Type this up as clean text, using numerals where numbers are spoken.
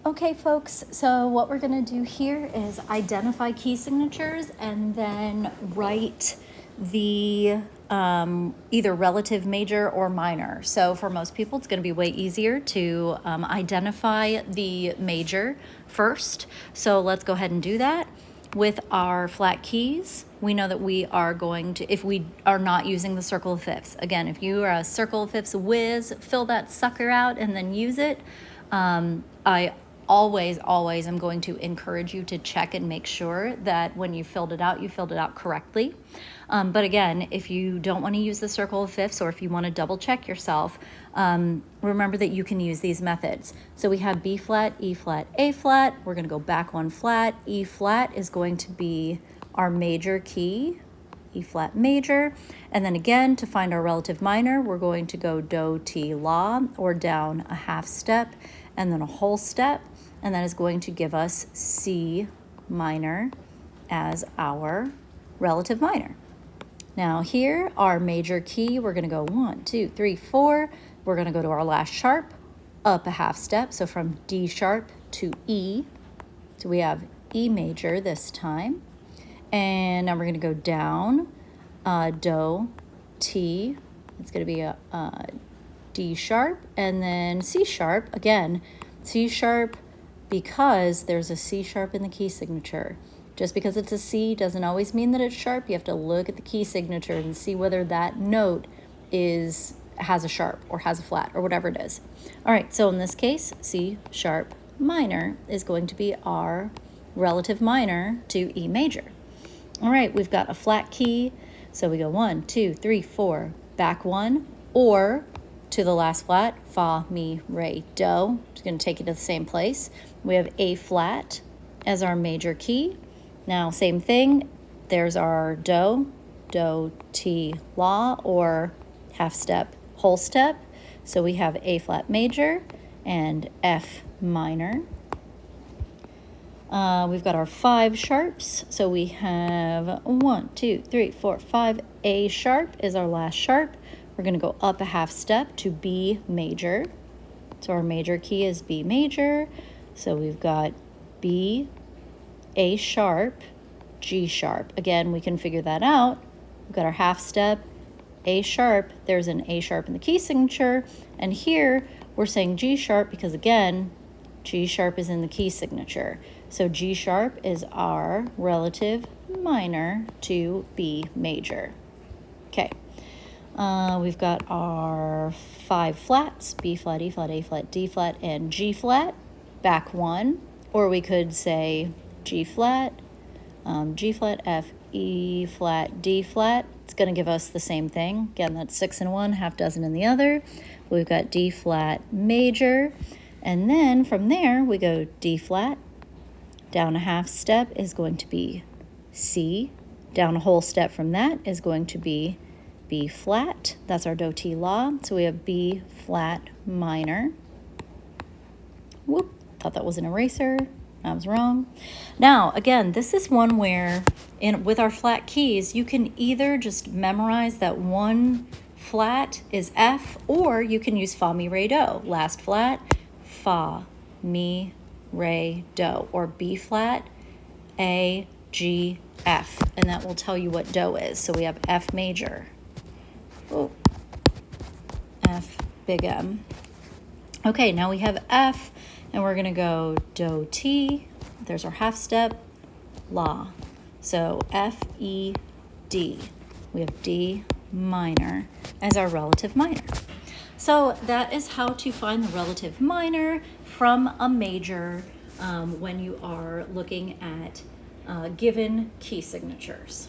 Okay, folks, so what we're going to do here is identify key signatures and then write the either relative major or minor. So for most people, it's going to be way easier to identify the major first. So let's go ahead and do that. With our flat keys, we know that we are going to, if we are not using the circle of fifths, again, if you are a circle of fifths whiz, fill that sucker out and then use it. I always am going to encourage you to check and make sure that when you filled it out correctly. But again, if you don't want to use the circle of fifths, or if you want to double check yourself, remember that you can use these methods. So we have B flat, E flat, A flat. We're going to go back one flat. E flat is going to be our major key, E flat major. And then again, to find our relative minor, we're going to go do, ti, la, or down a half step and then a whole step. And that is going to give us C minor as our relative minor. Now here, our major key, we're going to go 1, 2, 3, 4. We're going to go to our last sharp, up a half step. So from D sharp to E. So we have E major this time. And now we're going to go down, do, ti. It's going to be a D sharp and then C sharp. Again, C sharp, because there's a C sharp in the key signature. Just because it's a C doesn't always mean that it's sharp. You have to look at the key signature and see whether that note has a sharp or has a flat or whatever it is. All right, so in this case, C sharp minor is going to be our relative minor to E major. All right, we've got a flat key. So we go 1, 2, 3, 4, back one, or to the last flat, fa, mi, re, do. It's going to take you to the same place. We have A flat as our major key. Now, same thing. There's our do, ti, la, or half step, whole step. So we have A flat major and F minor. We've got our 5 sharps. So we have 1, 2, 3, 4, 5. A sharp is our last sharp. We're going to go up a half step to B major. So our major key is B major. So we've got B, A sharp, G sharp. Again, we can figure that out. We've got our half step, A sharp. There's an A sharp in the key signature. And here we're saying G sharp because, again, G sharp is in the key signature. So G sharp is our relative minor to B major. Okay. We've got our 5 flats, B flat, E flat, A flat, D flat, and G flat, back one. Or we could say G flat, F, E flat, D flat. It's going to give us the same thing. Again, that's 6 in one, half dozen in the other. We've got D flat major. And then from there, we go D flat. Down a half step is going to be C. Down a whole step from that is going to be B flat. That's our do, ti, la. So we have B flat minor. Whoop, thought that was an eraser. I was wrong. Now, again, this is one where with our flat keys, you can either just memorize that one flat is F, or you can use fa, mi, re, do. Last flat, fa, mi, re, do, or B flat, A, G, F, and that will tell you what do is. So we have F major. Oh, F, big M. Okay, now we have F, and we're going to go do, ti. There's our half step, la. So F, E, D. We have D minor as our relative minor. So that is how to find the relative minor from a major when you are looking at given key signatures.